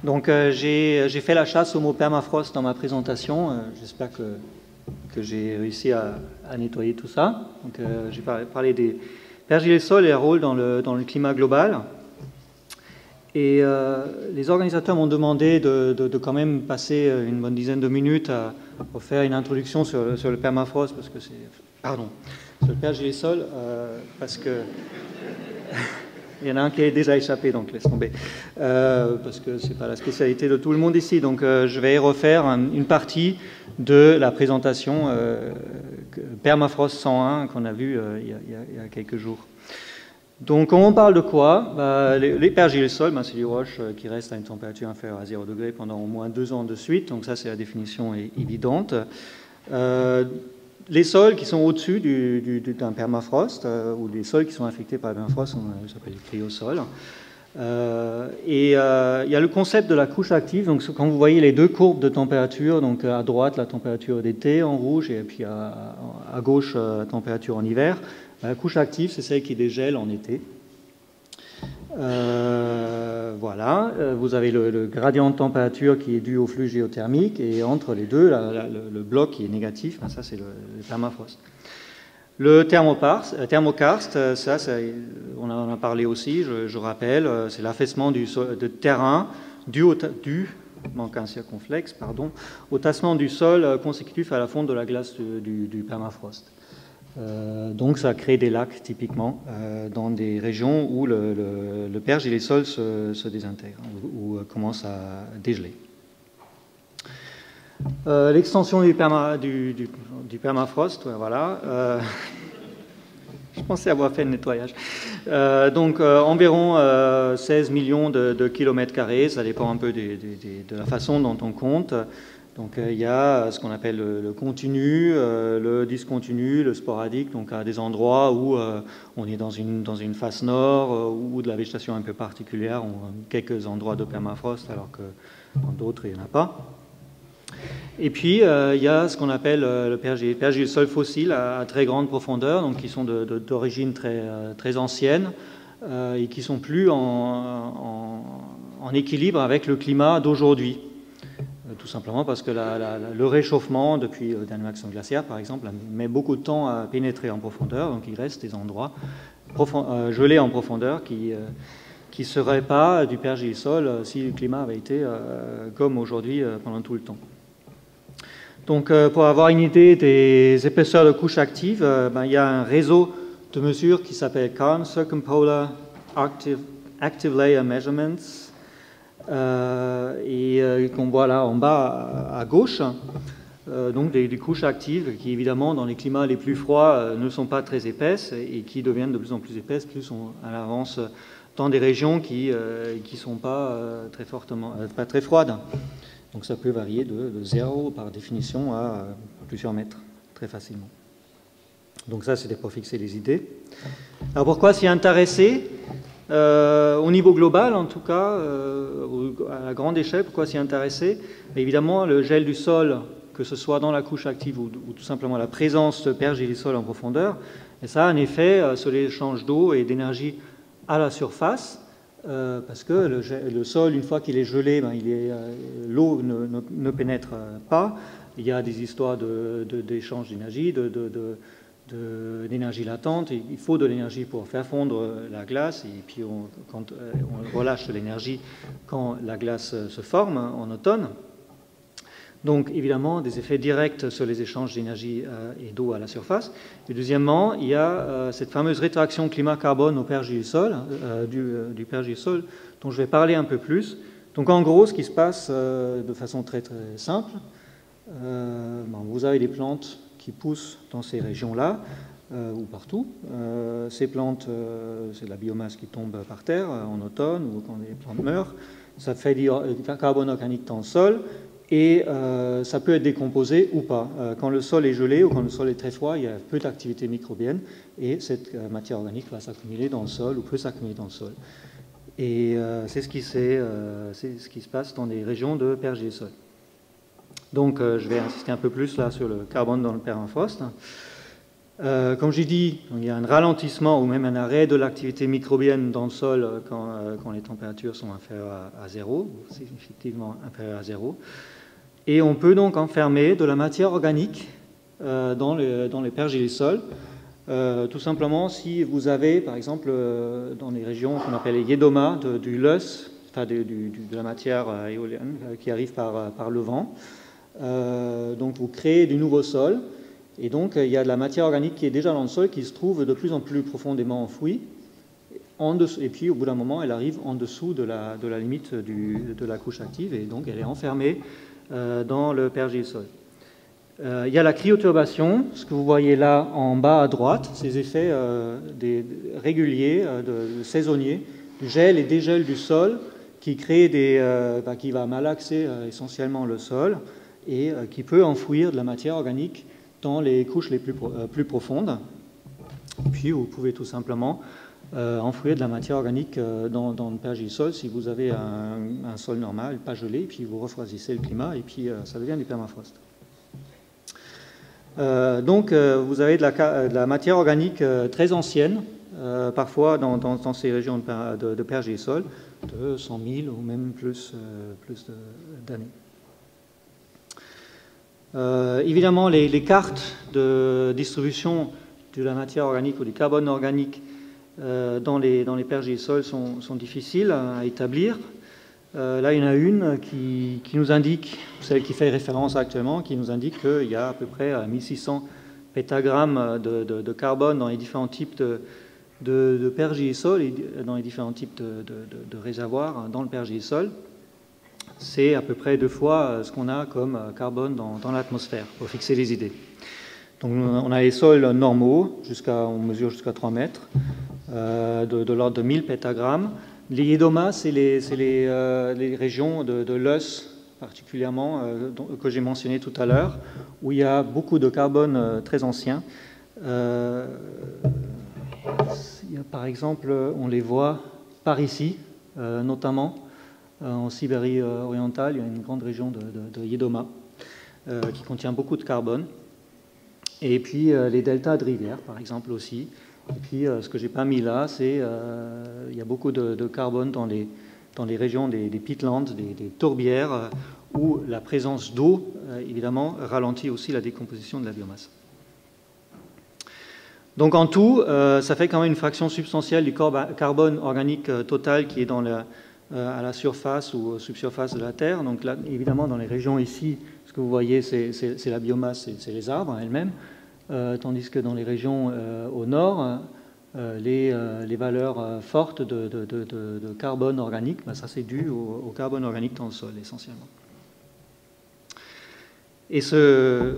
Donc j'ai fait la chasse au mot permafrost dans ma présentation. J'espère que j'ai réussi à nettoyer tout ça. Donc j'ai parlé des pergélisols et leur rôle dans le climat global. Et les organisateurs m'ont demandé de quand même passer une bonne dizaine de minutes pour faire une introduction sur le permafrost, parce que c'est... Pardon, sur le pergélisol, parce que... Il y en a un qui est déjà échappé, donc laisse tomber. Parce que ce n'est pas la spécialité de tout le monde ici. Donc je vais refaire une partie de la présentation Permafrost 101 qu'on a vue il y a quelques jours. Donc on parle de quoi? Les pergélisols, c'est des roches qui restent à une température inférieure à 0 degré pendant au moins 2 ans de suite. Donc ça, c'est la définition évidente. Les sols qui sont au-dessus d'un permafrost, ou les sols qui sont affectés par le permafrost, ça s'appelle les cryosols. Et il y a le concept de la couche active. Donc quand vous voyez les deux courbes de température, donc à droite la température d'été en rouge, et puis à gauche la température en hiver, la couche active, c'est celle qui dégèle en été. Voilà, vous avez le gradient de température qui est dû au flux géothermique, et entre les deux, le bloc qui est négatif, ça c'est le permafrost. Le thermokarst, ça, on en a parlé aussi, je rappelle, c'est l'affaissement de terrain manque un circonflexe, pardon, au tassement du sol consécutif à la fonte de la glace du permafrost. Donc ça crée des lacs typiquement dans des régions où le pergélisol se désintègre ou commence à dégeler. L'extension du permafrost, voilà. Je pensais avoir fait le nettoyage. Donc environ 16 millions de kilomètres carrés, ça dépend un peu de la façon dont on compte. Donc il y a ce qu'on appelle le continu, le discontinu, le sporadique, donc à des endroits où on est dans une face nord ou de la végétation un peu particulière, quelques endroits de permafrost alors que dans d'autres il n'y en a pas. Et puis il y a ce qu'on appelle le pergélisol fossile à très grande profondeur, donc qui sont d'origine très ancienne et qui sont plus en équilibre avec le climat d'aujourd'hui. Tout simplement parce que le réchauffement, depuis le dernier action glaciaire par exemple, met beaucoup de temps à pénétrer en profondeur, donc il reste des endroits gelés en profondeur qui ne seraient pas du pergélisol si le climat avait été comme aujourd'hui pendant tout le temps. Donc pour avoir une idée des épaisseurs de couches actives, il y a un réseau de mesures qui s'appelle CARM, Circumpolar Active Layer Measurements, et qu'on voit là en bas à gauche, donc des couches actives qui évidemment dans les climats les plus froids ne sont pas très épaisses et qui deviennent de plus en plus épaisses plus on avance dans des régions qui ne sont pas très froides. Donc ça peut varier de 0 par définition à plusieurs mètres très facilement. Donc ça c'était pour fixer les idées. Alors pourquoi s'y intéresser? Au niveau global, en tout cas, à la grande échelle, pourquoi s'y intéresser? Évidemment, le gel du sol, que ce soit dans la couche active ou tout simplement la présence de pergélisol en profondeur, et ça a un effet sur l'échange d'eau et d'énergie à la surface, parce que le sol, une fois qu'il est gelé, l'eau ne pénètre pas. Il y a des histoires d'échange d'énergie, d'énergie latente. Il faut de l'énergie pour faire fondre la glace, et puis quand on relâche de l'énergie quand la glace se forme en automne. Donc évidemment des effets directs sur les échanges d'énergie et d'eau à la surface. Et deuxièmement, il y a cette fameuse rétraction climat-carbone au pergélisol, du pergélisol, dont je vais parler un peu plus. Donc en gros, ce qui se passe de façon très simple, vous avez des plantes qui poussent dans ces régions-là, ou partout. Ces plantes, c'est de la biomasse qui tombe par terre en automne ou quand les plantes meurent. Ça fait du carbone organique dans le sol et ça peut être décomposé ou pas. Quand le sol est gelé ou quand le sol est très froid, il y a peu d'activité microbienne et cette matière organique va s'accumuler dans le sol ou peut s'accumuler dans le sol. Et c'est ce qui se passe dans des régions de pergélisol. Donc je vais insister un peu plus là sur le carbone dans le permafrost. Comme j'ai dit, il y a un ralentissement ou même un arrêt de l'activité microbienne dans le sol quand les températures sont inférieures à 0, significativement inférieures à 0. Et on peut donc enfermer de la matière organique dans les pergélisols. Tout simplement, si vous avez, par exemple, dans les régions qu'on appelle les Yédomas, du loess, enfin de la matière éolienne qui arrive par le vent, donc vous créez du nouveau sol. Et donc, il y a de la matière organique qui est déjà dans le sol, qui se trouve de plus en plus profondément enfouie. Et puis, au bout d'un moment, elle arrive en dessous de la limite de la couche active, et donc elle est enfermée dans le pergélisol. Il y a la cryoturbation, ce que vous voyez là en bas à droite, ces effets réguliers, saisonniers, du gel et dégel du sol, qui qui va malaxer essentiellement le sol, et qui peut enfouir de la matière organique dans les couches les plus profondes. Et puis vous pouvez tout simplement enfouir de la matière organique dans le pergélisol si vous avez un sol normal, pas gelé, et puis vous refroidissez le climat, et puis ça devient du permafrost. Donc vous avez de la matière organique très ancienne, parfois dans ces régions de pergélisol, de 100 000 ou même plus d'années. Évidemment, les cartes de distribution de la matière organique ou du carbone organique dans les pergélisols sont difficiles à établir. Là, il y en a une qui nous indique, celle qui fait référence actuellement, qui nous indique qu'il y a à peu près 1600 pétagrammes de carbone dans les différents types de pergélisols et dans les différents types de réservoirs dans le pergélisol. C'est à peu près 2 fois ce qu'on a comme carbone dans l'atmosphère, pour fixer les idées. Donc on a les sols normaux, on mesure jusqu'à 3 mètres, de l'ordre de 1000 pétagrammes. Les Yédomas, c'est les régions de l'os, particulièrement, que j'ai mentionné tout à l'heure, où il y a beaucoup de carbone très ancien. Par exemple, on les voit par ici, notamment. En Sibérie orientale, il y a une grande région de Yédoma qui contient beaucoup de carbone. Et puis les deltas de rivières, par exemple, aussi. Et puis ce que je n'ai pas mis là, c'est il y a beaucoup de carbone dans les régions des peatlands, des tourbières, où la présence d'eau, évidemment, ralentit aussi la décomposition de la biomasse. Donc en tout, ça fait quand même une fraction substantielle du carbone organique total qui est à la surface ou subsurface de la Terre. Donc là, évidemment, dans les régions ici, ce que vous voyez, c'est la biomasse, c'est les arbres elles-mêmes, tandis que dans les régions au nord, les valeurs fortes de carbone organique, ça c'est dû au carbone organique dans le sol, essentiellement. Et ce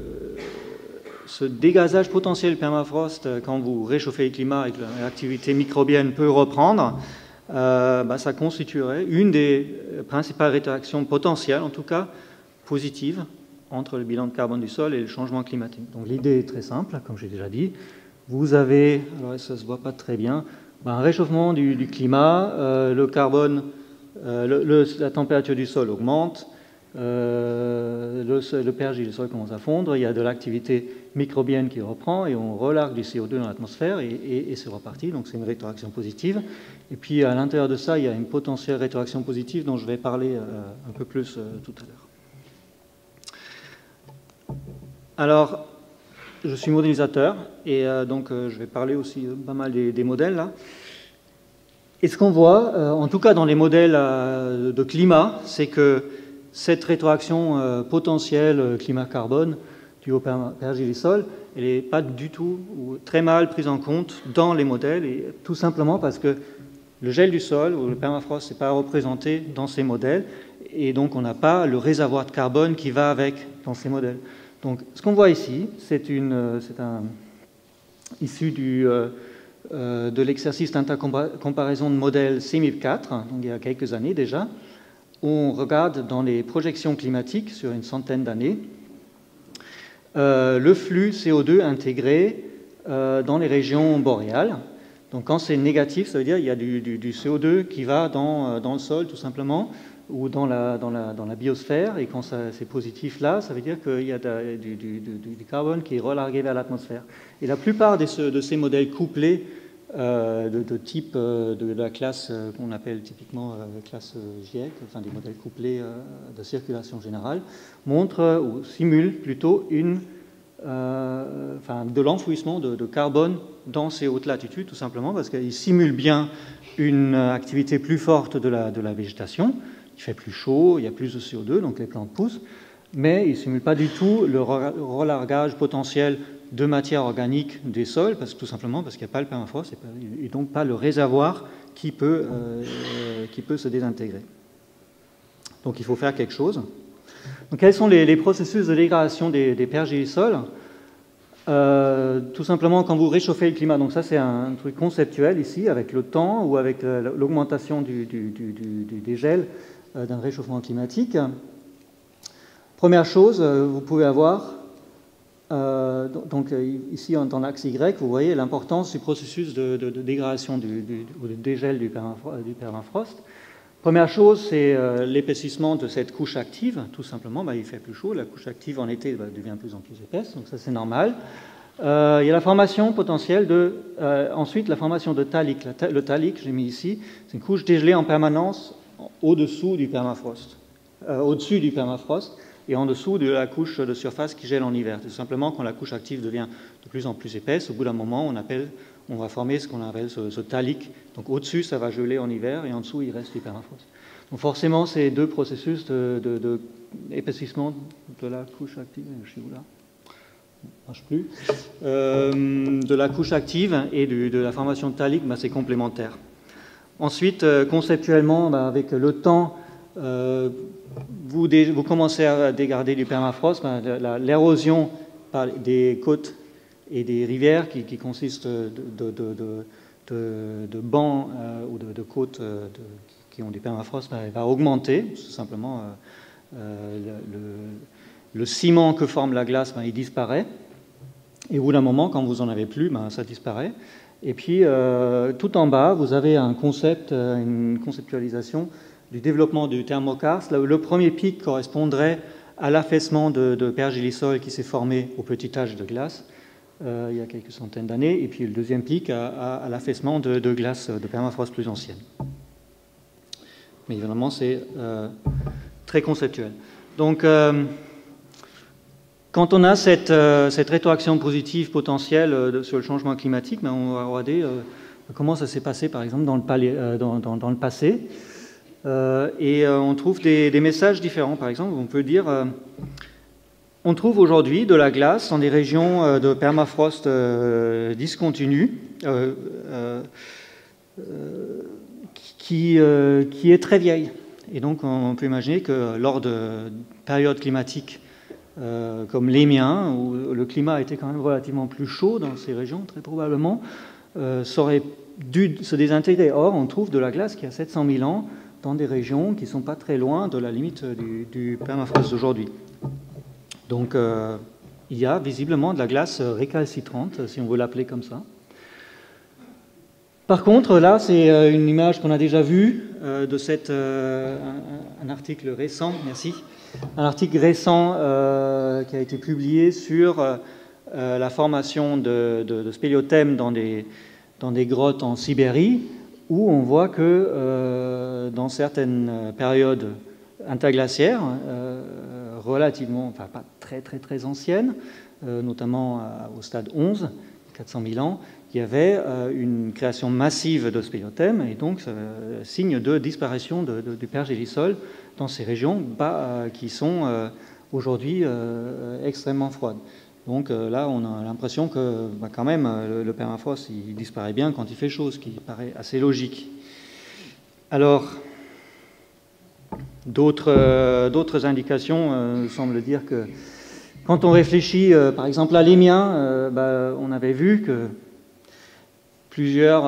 dégazage potentiel permafrost, quand vous réchauffez le climat et que l'activité microbienne peut reprendre, ça constituerait une des principales réactions potentielles, en tout cas positives, entre le bilan de carbone du sol et le changement climatique. Donc l'idée est très simple, comme j'ai déjà dit. Vous avez, alors ça ne se voit pas très bien, un réchauffement du climat, le carbone, la température du sol augmente, le pergélisol commence à fondre, il y a de l'activité microbienne qui reprend et on relargue du CO2 dans l'atmosphère et c'est reparti, donc c'est une rétroaction positive. Et puis à l'intérieur de ça, il y a une potentielle rétroaction positive dont je vais parler un peu plus tout à l'heure. Alors, je suis modélisateur et donc je vais parler aussi pas mal des modèles là. Et ce qu'on voit, en tout cas dans les modèles de climat, c'est que cette rétroaction potentielle climat-carbone due au pergélisol, elle n'est pas du tout ou très mal prise en compte dans les modèles, et tout simplement parce que le gel du sol ou le permafrost n'est pas représenté dans ces modèles, et donc on n'a pas le réservoir de carbone qui va avec dans ces modèles. Donc ce qu'on voit ici, c'est issu de l'exercice d'intercomparaison de modèles CMIP4, donc il y a quelques années déjà, où on regarde dans les projections climatiques sur une centaine d'années le flux CO2 intégré dans les régions boréales. Donc quand c'est négatif, ça veut dire qu'il y a du CO2 qui va dans le sol tout simplement. ou dans la biosphère, et quand c'est positif là, ça veut dire qu'il y a du carbone qui est relargué vers l'atmosphère. Et la plupart de ces modèles couplés de type de la classe qu'on appelle typiquement classe GIEC, enfin des modèles couplés de circulation générale, montrent ou simulent plutôt de l'enfouissement de carbone dans ces hautes latitudes, tout simplement parce qu'ils simulent bien une activité plus forte de la végétation. Il fait plus chaud, il y a plus de CO2, donc les plantes poussent, mais ils ne simulent pas du tout le relargage potentiel de matière organique des sols, tout simplement parce qu'il n'y a pas le permafrost et donc pas le réservoir qui peut se désintégrer. Donc il faut faire quelque chose. Donc, quels sont les processus de dégradation des pergélisols? Tout simplement, quand vous réchauffez le climat, donc ça c'est un truc conceptuel ici, avec le temps ou avec l'augmentation du dégel d'un réchauffement climatique. Première chose, vous pouvez avoir, donc ici dans l'axe Y, vous voyez l'importance du processus de dégradation ou de dégel du permafrost. Première chose, c'est l'épaississement de cette couche active. Tout simplement, il fait plus chaud, la couche active en été devient de plus en plus épaisse, donc ça c'est normal. Il y a la formation potentielle ensuite la formation de thalliq. Le thalliq, j'ai mis ici, c'est une couche dégelée en permanence au-dessous du permafrost, au-dessus du permafrost et en dessous de la couche de surface qui gèle en hiver. Tout simplement, quand la couche active devient de plus en plus épaisse, au bout d'un moment, on va former ce qu'on appelle ce thalliq. Donc au-dessus, ça va geler en hiver et en dessous, il reste du permafrost. Donc forcément, ces deux processus d'épaississement de la couche active, je suis où là ? Marche plus. De la couche active et de la formation de thalliq, c'est complémentaire. Ensuite, conceptuellement, avec le temps, vous commencez à dégrader du permafrost. L'érosion des côtes et des rivières qui consistent de bancs ou de côtes qui ont du permafrost va augmenter. Tout simplement, le ciment que forme la glace, il disparaît. Et au bout d'un moment, quand vous n'en avez plus, ça disparaît. Et puis, tout en bas, vous avez une conceptualisation du développement du thermokarst. Le premier pic correspondrait à l'affaissement de pergélisol qui s'est formé au petit âge de glace il y a quelques centaines d'années. Et puis, le deuxième pic à l'affaissement de glace de permafrost plus ancienne. Mais évidemment, c'est très conceptuel. Donc, quand on a cette rétroaction positive potentielle sur le changement climatique, on va regarder comment ça s'est passé, par exemple, dans le passé. Et on trouve des messages différents. Par exemple, on peut dire on trouve aujourd'hui de la glace dans des régions de permafrost discontinu qui est très vieille. Et donc, on peut imaginer que lors de périodes climatiques comme les miens, où le climat a été quand même relativement plus chaud dans ces régions, très probablement, ça aurait dû se désintégrer. Or, on trouve de la glace qui a 700 000 ans dans des régions qui ne sont pas très loin de la limite du permafrost d'aujourd'hui. Donc, il y a visiblement de la glace récalcitrante, si on veut l'appeler comme ça. Par contre, là, c'est une image qu'on a déjà vue de un article récent, merci, un article récent qui a été publié sur la formation de spéléothèmes dans des grottes en Sibérie, où on voit que dans certaines périodes interglaciaires, relativement, enfin pas très anciennes, notamment au stade 11, 400 000 ans, il y avait une création massive de spéléothèmes et donc signe de disparition du pergélisol dans ces régions qui sont aujourd'hui extrêmement froides. Donc là, on a l'impression que quand même le permafrost il disparaît bien quand il fait chaud, ce qui paraît assez logique. Alors, d'autres indications semblent dire que quand on réfléchit, par exemple, à l'Émien, on avait vu que plusieurs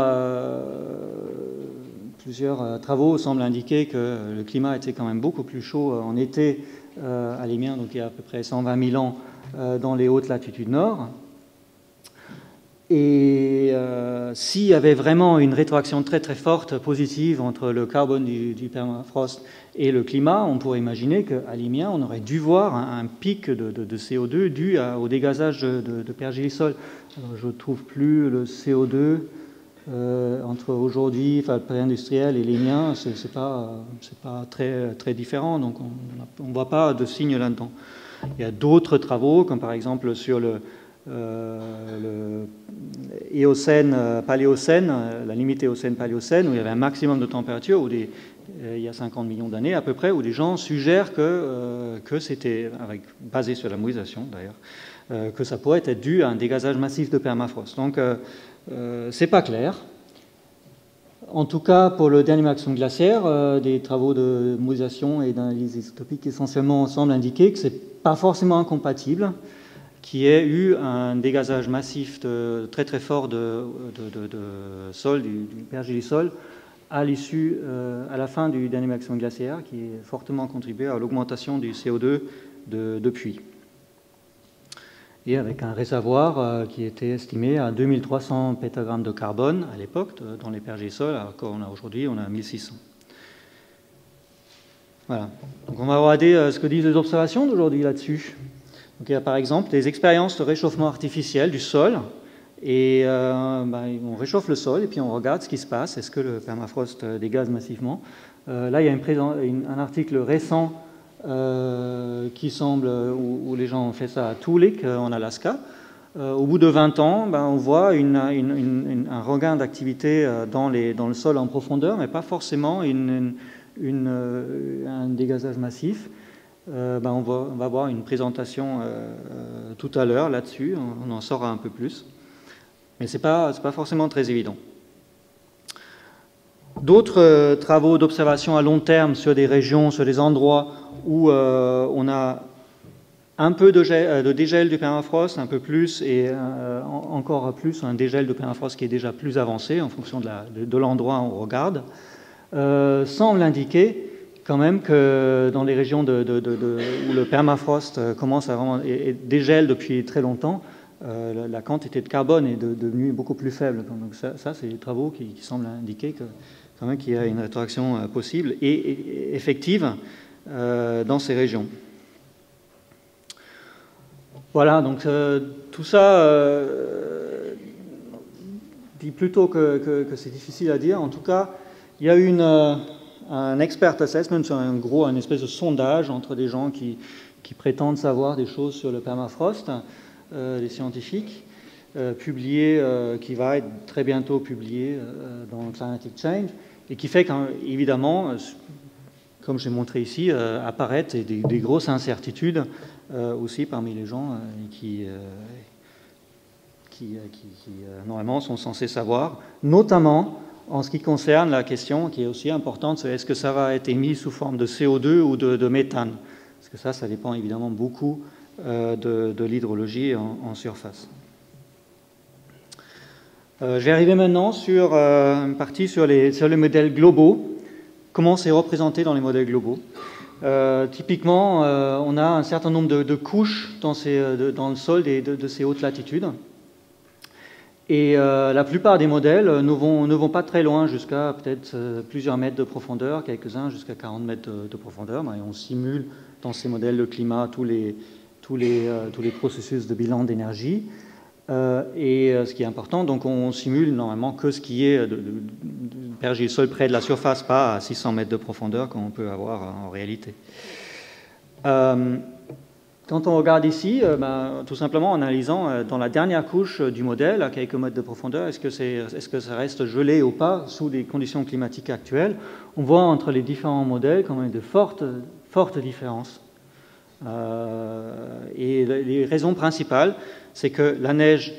travaux semblent indiquer que le climat était quand même beaucoup plus chaud en été à l'Émien, donc il y a à peu près 120 000 ans dans les hautes latitudes nord. Et s'il y avait vraiment une rétroaction très très forte, positive, entre le carbone du permafrost et le climat, on pourrait imaginer qu'à Limien, on aurait dû voir un pic de CO2 dû au dégazage de pergélisol. Alors, je ne trouve plus le CO2 entre aujourd'hui, enfin, le pré-industriel et Limien, c'est pas très, très différent, donc on ne voit pas de signe là-dedans. Il y a d'autres travaux, comme par exemple sur le Éocène, Paléocène, la limite Éocène-Paléocène, où il y avait un maximum de température, il y a 50 millions d'années à peu près, où des gens suggèrent que c'était, basé sur la modélisation d'ailleurs, que ça pourrait être dû à un dégazage massif de permafrost. Donc, c'est pas clair. En tout cas, pour le dernier maximum glaciaire, des travaux de modélisation et d'analyse isotopique essentiellement semblent indiquer que c'est pas forcément incompatible qu'il y ait eu un dégazage massif très très fort de sol, du pergélisol, à l'issue, à la fin du dernier maximum glaciaire, qui a fortement contribué à l'augmentation du CO2 depuis. Et avec un réservoir qui était estimé à 2300 pétagrammes de carbone à l'époque dans les pergélisols, alors qu'aujourd'hui on a 1600. Voilà. Donc on va regarder ce que disent les observations d'aujourd'hui là-dessus. Donc il y a par exemple des expériences de réchauffement artificiel du sol. Et on réchauffe le sol et puis on regarde ce qui se passe. Est-ce que le permafrost dégaze massivement? Là, il y a un article récent qui semble, où les gens ont fait ça à Tulik, en Alaska. Au bout de 20 ans, on voit un regain d'activité dans le sol en profondeur, mais pas forcément un dégazage massif. On va voir une présentation tout à l'heure là-dessus, on en saura un peu plus. Mais ce n'est pas forcément très évident. D'autres travaux d'observation à long terme sur des régions, sur des endroits où on a un peu de dégel du permafrost, un peu plus, et encore plus un dégel de permafrost qui est déjà plus avancé en fonction de l'endroit où on regarde, semble indiquer quand même que dans les régions où le permafrost commence à vraiment dégèle depuis très longtemps, la quantité de carbone est devenue beaucoup plus faible. Donc ça c'est des travaux qui semblent indiquer quand même qu'il y a une rétroaction possible et effective dans ces régions. Voilà, donc tout ça dit plutôt que c'est difficile à dire. En tout cas, il y a eu un expert assessment, une espèce de sondage entre des gens qui prétendent savoir des choses sur le permafrost, des scientifiques, publié, qui va être très bientôt publié dans Climatic Change, et qui fait qu'évidemment, comme j'ai montré ici, apparaître des grosses incertitudes aussi parmi les gens qui normalement sont censés savoir, notamment en ce qui concerne la question qui est aussi importante, c'est est-ce que ça va être émis sous forme de CO2 ou de méthane? Parce que ça dépend évidemment beaucoup de l'hydrologie en surface. Je vais arriver maintenant sur une partie sur les modèles globaux. Comment c'est représenté dans les modèles globaux? Typiquement, on a un certain nombre de couches dans le sol de ces hautes latitudes. Et la plupart des modèles ne vont pas très loin, jusqu'à peut-être plusieurs mètres de profondeur, quelques-uns jusqu'à 40 mètres de profondeur. Et on simule dans ces modèles de climat tous les processus de bilan d'énergie. Et ce qui est important, donc on simule normalement que ce qui est de pergélisol près de la surface, pas à 600 mètres de profondeur comme on peut avoir en réalité. Quand on regarde ici, tout simplement en analysant dans la dernière couche du modèle, à quelques mètres de profondeur, est-ce que ça reste gelé ou pas sous les conditions climatiques actuelles, on voit entre les différents modèles quand même de fortes différences. Et les raisons principales, c'est que la neige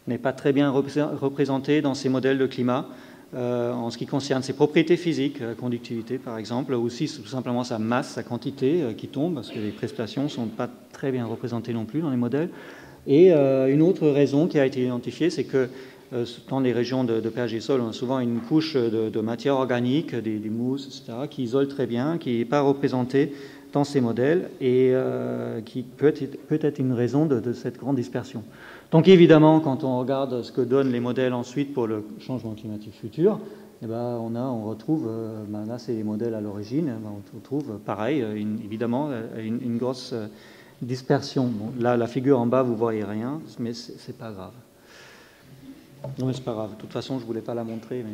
n'est pas très bien représentée dans ces modèles de climat en ce qui concerne ses propriétés physiques, la conductivité par exemple, ou aussi tout simplement sa masse, sa quantité qui tombe, parce que les précipitations ne sont pas très bien représentées non plus dans les modèles. Et une autre raison qui a été identifiée, c'est que dans les régions de pergélisol, on a souvent une couche de matière organique, des mousses, etc., qui isole très bien, qui n'est pas représentée dans ces modèles et qui peut être une raison de cette grande dispersion. Donc évidemment, quand on regarde ce que donnent les modèles ensuite pour le changement climatique futur, eh ben, on retrouve, là c'est les modèles à l'origine, on retrouve pareil, évidemment, une grosse dispersion. Bon, là, la figure en bas, vous ne voyez rien, mais c'est pas grave. Non, mais c'est pas grave. De toute façon, je ne voulais pas la montrer. Mais,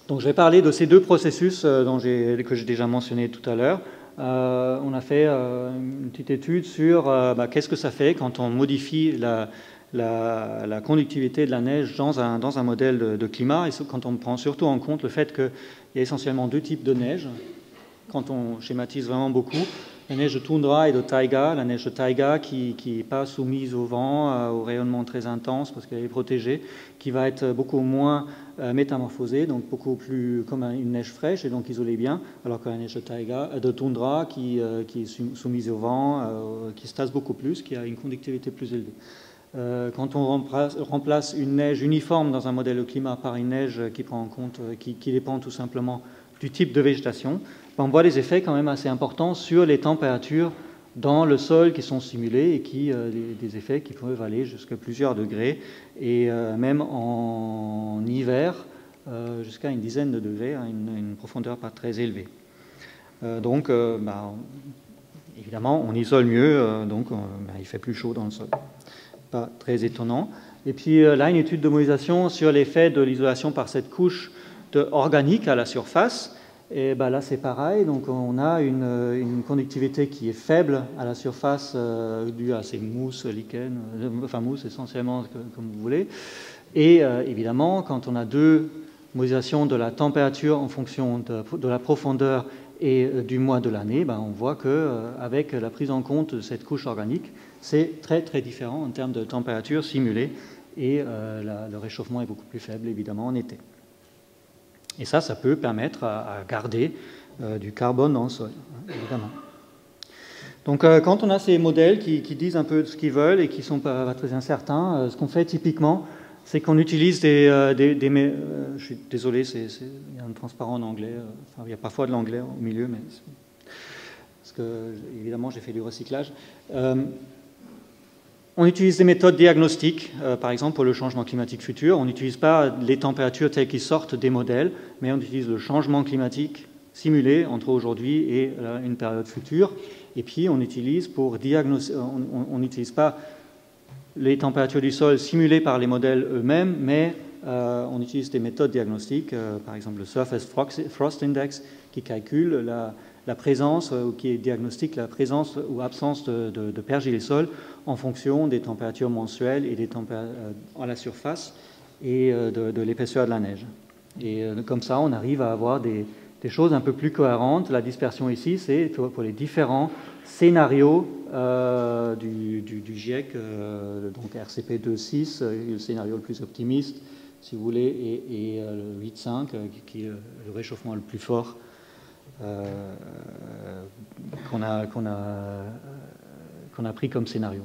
donc, je vais parler de ces deux processus que j'ai déjà mentionné tout à l'heure. On a fait une petite étude sur qu'est-ce que ça fait quand on modifie la conductivité de la neige dans un modèle de climat, et quand on prend surtout en compte le fait qu'il y a essentiellement deux types de neige. Quand on schématise vraiment beaucoup, la neige de toundra et de taïga, la neige de taïga qui n'est pas soumise au vent, au rayonnement très intense parce qu'elle est protégée, qui va être beaucoup moins métamorphosée, donc beaucoup plus comme une neige fraîche et donc isolée bien, alors que la neige de toundra qui est soumise au vent, qui se tasse beaucoup plus, qui a une conductivité plus élevée. Quand on remplace une neige uniforme dans un modèle de climat par une neige qui prend en compte, qui dépend tout simplement du type de végétation, on voit des effets quand même assez importants sur les températures dans le sol qui sont simulés et des effets qui peuvent aller jusqu'à plusieurs degrés et même en hiver jusqu'à une dizaine de degrés à une profondeur pas très élevée. Donc évidemment on isole mieux, il fait plus chaud dans le sol. Pas très étonnant. Et puis là une étude de modélisation sur l'effet de l'isolation par cette couche organique à la surface. Et là c'est pareil, donc on a une conductivité qui est faible à la surface due à ces mousses, lichens, enfin mousses essentiellement comme vous voulez. Et évidemment, quand on a deux modélisations de la température en fonction de la profondeur et du mois de l'année, on voit qu'avec la prise en compte de cette couche organique, c'est très très différent en termes de température simulée et le réchauffement est beaucoup plus faible évidemment en été. Et ça peut permettre à garder du carbone dans le sol, évidemment. Donc, quand on a ces modèles qui disent un peu ce qu'ils veulent et qui sont pas très incertains, ce qu'on fait typiquement, c'est qu'on utilise je suis désolé, il y a un transparent en anglais. Il y a parfois de l'anglais au milieu, mais parce que évidemment j'ai fait du recyclage. On utilise des méthodes diagnostiques, par exemple pour le changement climatique futur. On n'utilise pas les températures telles qu'elles sortent des modèles, mais on utilise le changement climatique simulé entre aujourd'hui et une période future. Et puis on utilise on n'utilise pas les températures du sol simulées par les modèles eux-mêmes, mais on utilise des méthodes diagnostiques, par exemple le Surface Frost Index, qui calcule la présence, ou qui diagnostique la présence ou absence de pergélisol en fonction des températures mensuelles et des températures à la surface et de l'épaisseur de la neige. Et comme ça, on arrive à avoir des choses un peu plus cohérentes. La dispersion ici, c'est pour les différents scénarios du GIEC, donc RCP 2.6, le scénario le plus optimiste, si vous voulez, et le 8.5, qui est le réchauffement le plus fort qu'on a pris comme scénario.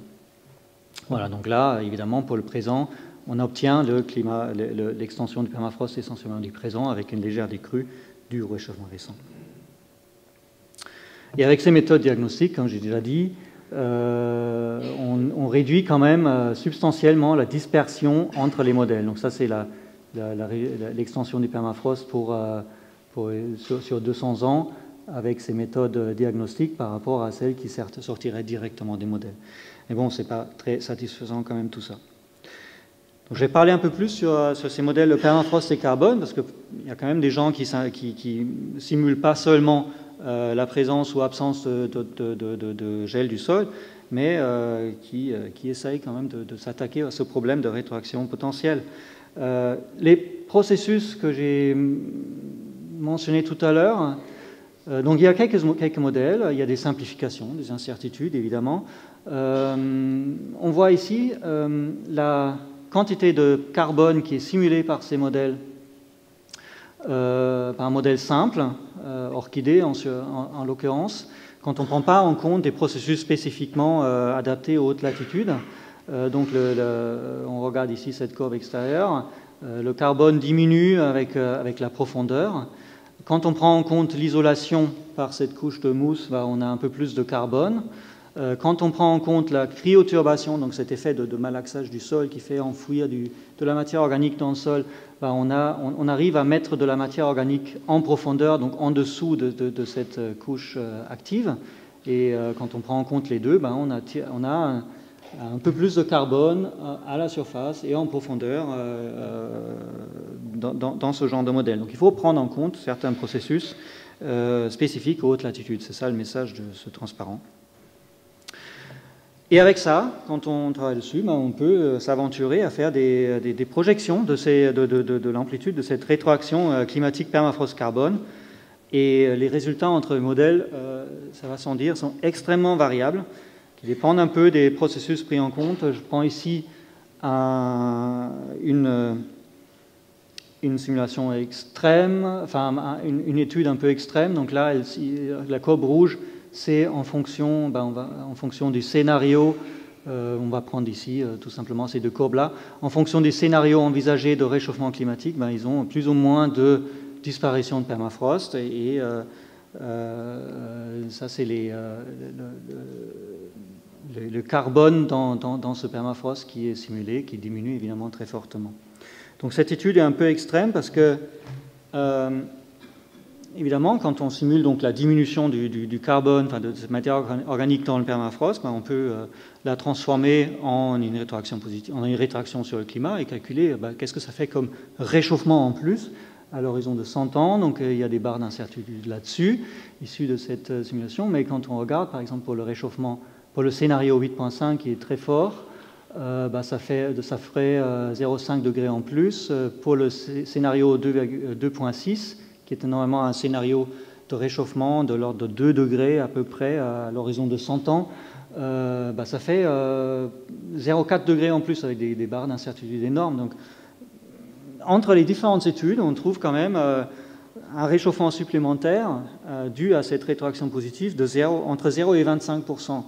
Voilà, donc là, évidemment, pour le présent, on obtient l'extension du permafrost essentiellement du présent avec une légère décrue du réchauffement récent. Et avec ces méthodes diagnostiques, comme j'ai déjà dit, on réduit quand même substantiellement la dispersion entre les modèles. Donc ça, c'est l'extension du permafrost sur 200 ans avec ces méthodes diagnostiques par rapport à celles qui sortiraient directement des modèles. Mais bon, ce n'est pas très satisfaisant quand même tout ça. Donc, je vais parler un peu plus sur ces modèles de permafrost et carbone, parce qu'il y a quand même des gens qui simulent pas seulement la présence ou absence de gel du sol, mais qui essayent quand même de s'attaquer à ce problème de rétroaction potentielle. Les processus que j'ai mentionnés tout à l'heure, donc il y a quelques modèles, il y a des simplifications, des incertitudes évidemment. On voit ici la quantité de carbone qui est simulée par ces modèles, par un modèle simple, orchidée en l'occurrence, quand on ne prend pas en compte des processus spécifiquement adaptés aux hautes latitudes. Donc on regarde ici cette courbe extérieure, le carbone diminue avec la profondeur. Quand on prend en compte l'isolation par cette couche de mousse, on a un peu plus de carbone. Quand on prend en compte la cryoturbation, donc cet effet de malaxage du sol qui fait enfouir de la matière organique dans le sol, ben on arrive à mettre de la matière organique en profondeur, donc en dessous de cette couche active. Et quand on prend en compte les deux, ben on a un peu plus de carbone à la surface et en profondeur dans ce genre de modèle. Donc il faut prendre en compte certains processus spécifiques aux hautes latitudes. C'est ça le message de ce transparent. Et avec ça, quand on travaille dessus, ben on peut s'aventurer à faire des projections de l'amplitude de cette rétroaction climatique permafrost-carbone. Et les résultats entre les modèles, ça va sans dire, sont extrêmement variables, qui dépendent un peu des processus pris en compte. Je prends ici une simulation extrême, enfin une étude un peu extrême. Donc là, la courbe rouge, c'est en fonction, en fonction du scénario, on va prendre ici tout simplement ces deux courbes-là, en fonction des scénarios envisagés de réchauffement climatique, ils ont plus ou moins de disparition de permafrost, et ça c'est le carbone dans ce permafrost qui est simulé, qui diminue évidemment très fortement. Donc cette étude est un peu extrême parce que évidemment, quand on simule donc la diminution du carbone, de cette matière organique dans le permafrost, on peut la transformer en une rétroaction positive, en une rétroaction sur le climat et calculer qu'est-ce que ça fait comme réchauffement en plus à l'horizon de 100 ans. Donc il y a des barres d'incertitude là-dessus, issues de cette simulation. Mais quand on regarde, par exemple, pour le réchauffement, pour le scénario 8.5 qui est très fort, ça ferait 0,5 degrés en plus. Pour le scénario 2.6, qui est normalement un scénario de réchauffement de l'ordre de 2 degrés à peu près à l'horizon de 100 ans, ça fait 0,4 degrés en plus avec des barres d'incertitude énormes. Donc, entre les différentes études, on trouve quand même un réchauffement supplémentaire dû à cette rétroaction positive entre 0 et 25%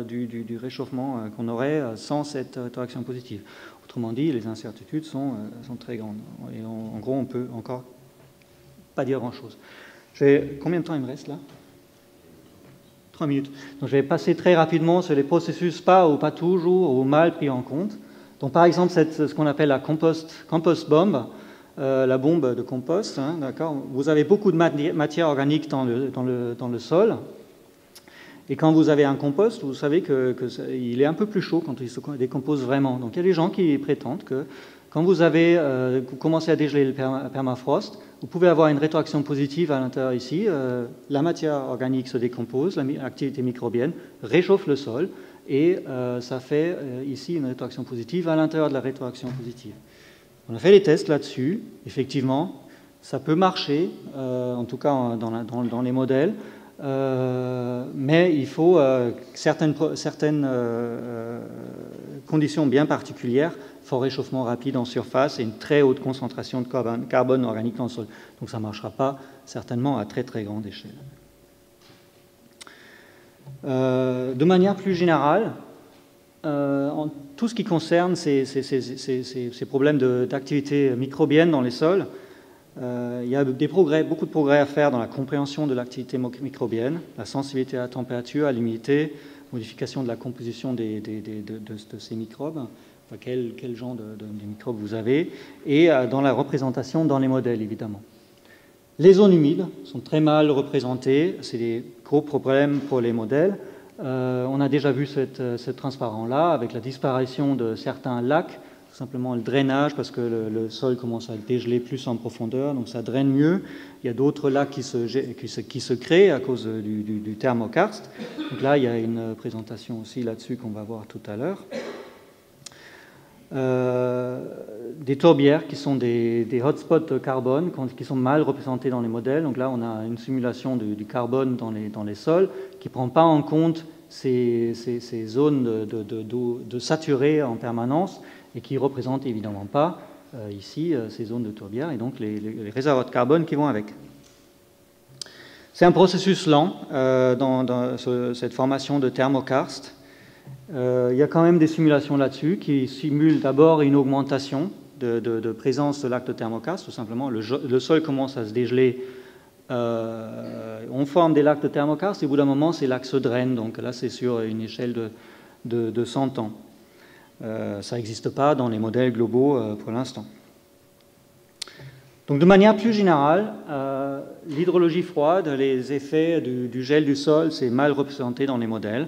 du réchauffement qu'on aurait sans cette rétroaction positive. Autrement dit, les incertitudes sont très grandes. Et en gros, on peut encore pas dire grand-chose. Combien de temps il me reste là? 3 minutes. Donc je vais passer très rapidement sur les processus pas ou pas toujours ou mal pris en compte. Donc par exemple, ce qu'on appelle la compost bomb, la bombe de compost. D'accord. Vous avez beaucoup de matière organique dans le sol. Et quand vous avez un compost, vous savez qu'il est un peu plus chaud quand il se décompose vraiment. Donc il y a des gens qui prétendent que quand vous commencez à dégeler le permafrost, vous pouvez avoir une rétroaction positive à l'intérieur ici. La matière organique se décompose, l'activité microbienne réchauffe le sol et ça fait ici une rétroaction positive à l'intérieur de la rétroaction positive. On a fait des tests là-dessus. Effectivement, ça peut marcher, en tout cas dans les modèles. Mais il faut certaines conditions bien particulières, fort réchauffement rapide en surface et une très haute concentration de carbone organique dans le sol. Donc ça ne marchera pas certainement à très très grande échelle. De manière plus générale, en tout ce qui concerne ces problèmes d'activité microbienne dans les sols, il y a beaucoup de progrès à faire dans la compréhension de l'activité microbienne, la sensibilité à la température, à l'humidité, modification de la composition de ces microbes, quel genre de microbes vous avez, et dans la représentation dans les modèles, évidemment. Les zones humides sont très mal représentées, c'est des gros problèmes pour les modèles. On a déjà vu ce transparent-là avec la disparition de certains lacs, tout simplement le drainage parce que le sol commence à dégeler plus en profondeur, donc ça draine mieux. Il y a d'autres lacs qui se créent à cause du thermokarst. Donc là, il y a une présentation aussi là-dessus qu'on va voir tout à l'heure. Des tourbières qui sont des hotspots de carbone qui sont mal représentés dans les modèles. Donc là, on a une simulation du carbone dans les sols qui ne prend pas en compte ces zones de saturées en permanence et qui ne représentent évidemment pas ici ces zones de tourbières et donc les réservoirs de carbone qui vont avec. C'est un processus lent dans cette formation de thermokarst. Il y a quand même des simulations là-dessus qui simulent d'abord une augmentation de présence de lacs de thermokarst. Tout simplement, le sol commence à se dégeler on forme des lacs de thermokarst et au bout d'un moment, ces lacs se drainent. Donc là, c'est sur une échelle de 100 ans. Ça n'existe pas dans les modèles globaux pour l'instant. Donc de manière plus générale, l'hydrologie froide, les effets du gel du sol, c'est mal représenté dans les modèles.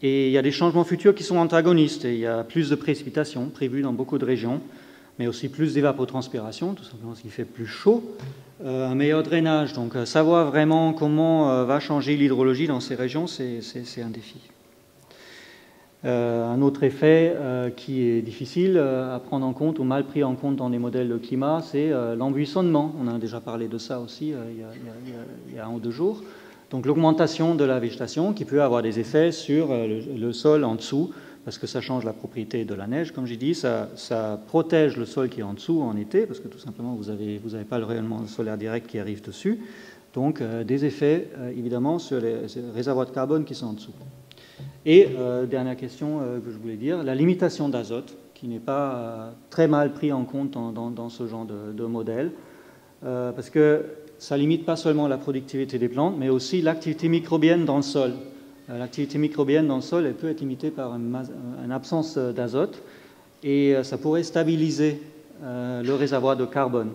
Et il y a des changements futurs qui sont antagonistes. Et il y a plus de précipitations prévues dans beaucoup de régions, mais aussi plus d'évapotranspiration, tout simplement parce qu'il fait plus chaud, un meilleur drainage. Donc savoir vraiment comment va changer l'hydrologie dans ces régions, c'est un défi. Un autre effet qui est difficile à prendre en compte ou mal pris en compte dans les modèles de climat, c'est l'embuissonnement. On a déjà parlé de ça aussi il y a 1 ou 2 jours. Donc l'augmentation de la végétation qui peut avoir des effets sur le sol en dessous, parce que ça change la propriété de la neige, comme j'ai dit, ça protège le sol qui est en dessous en été, parce que tout simplement vous avez pas le rayonnement solaire direct qui arrive dessus. Donc des effets évidemment sur les réservoirs de carbone qui sont en dessous. Et dernière question que je voulais dire, la limitation d'azote, qui n'est pas très mal pris en compte dans ce genre de modèle, parce que ça limite pas seulement la productivité des plantes, mais aussi l'activité microbienne dans le sol. L'activité microbienne dans le sol, elle peut être limitée par une absence d'azote, et ça pourrait stabiliser le réservoir de carbone,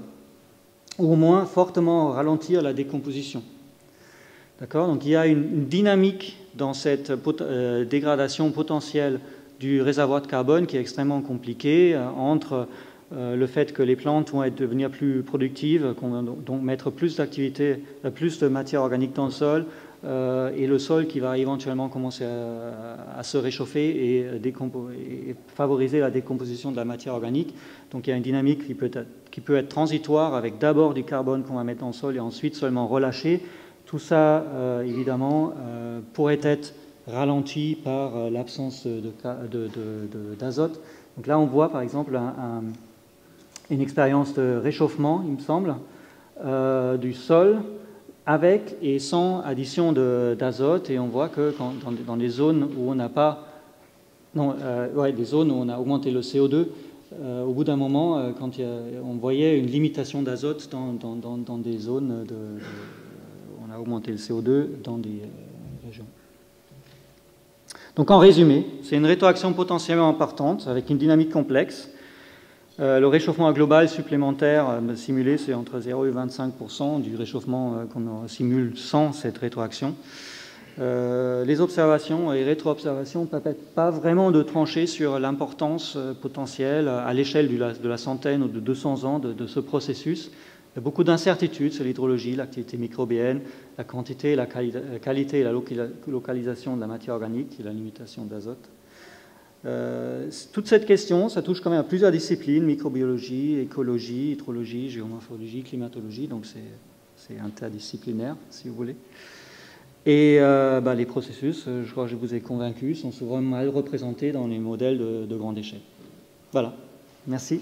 ou au moins fortement ralentir la décomposition. D'accord ? Donc il y a une dynamique dans cette dégradation potentielle du réservoir de carbone qui est extrêmement compliquée entre le fait que les plantes vont devenir plus productives, qu'on va donc mettre plus d'activité, plus de matière organique dans le sol, et le sol qui va éventuellement commencer à se réchauffer et favoriser la décomposition de la matière organique. Donc il y a une dynamique qui peut être transitoire avec d'abord du carbone qu'on va mettre dans le sol et ensuite seulement relâché. Tout ça, évidemment, pourrait être ralenti par l'absence d'azote. Donc là, on voit par exemple une expérience de réchauffement, il me semble, du sol avec et sans addition d'azote. Et on voit que dans les zones où on n'a pas... des zones où on a augmenté le CO2, au bout d'un moment, on voyait une limitation d'azote dans des zones on a augmenté le CO2 dans des régions. Donc en résumé, c'est une rétroaction potentiellement importante avec une dynamique complexe. Le réchauffement global supplémentaire simulé, c'est entre 0 et 25% du réchauffement qu'on simule sans cette rétroaction. Les observations et rétro-observations ne permettent pas vraiment de trancher sur l'importance potentielle à l'échelle de la centaine ou de 200 ans de ce processus. Il y a beaucoup d'incertitudes sur l'hydrologie, l'activité microbienne, la quantité, la qualité et la localisation de la matière organique et la limitation d'azote. Toute cette question, ça touche quand même à plusieurs disciplines, microbiologie, écologie, hydrologie, géomorphologie, climatologie, donc c'est interdisciplinaire, si vous voulez. Et les processus, je crois que je vous ai convaincu, sont souvent mal représentés dans les modèles de grande échelle. Voilà, merci.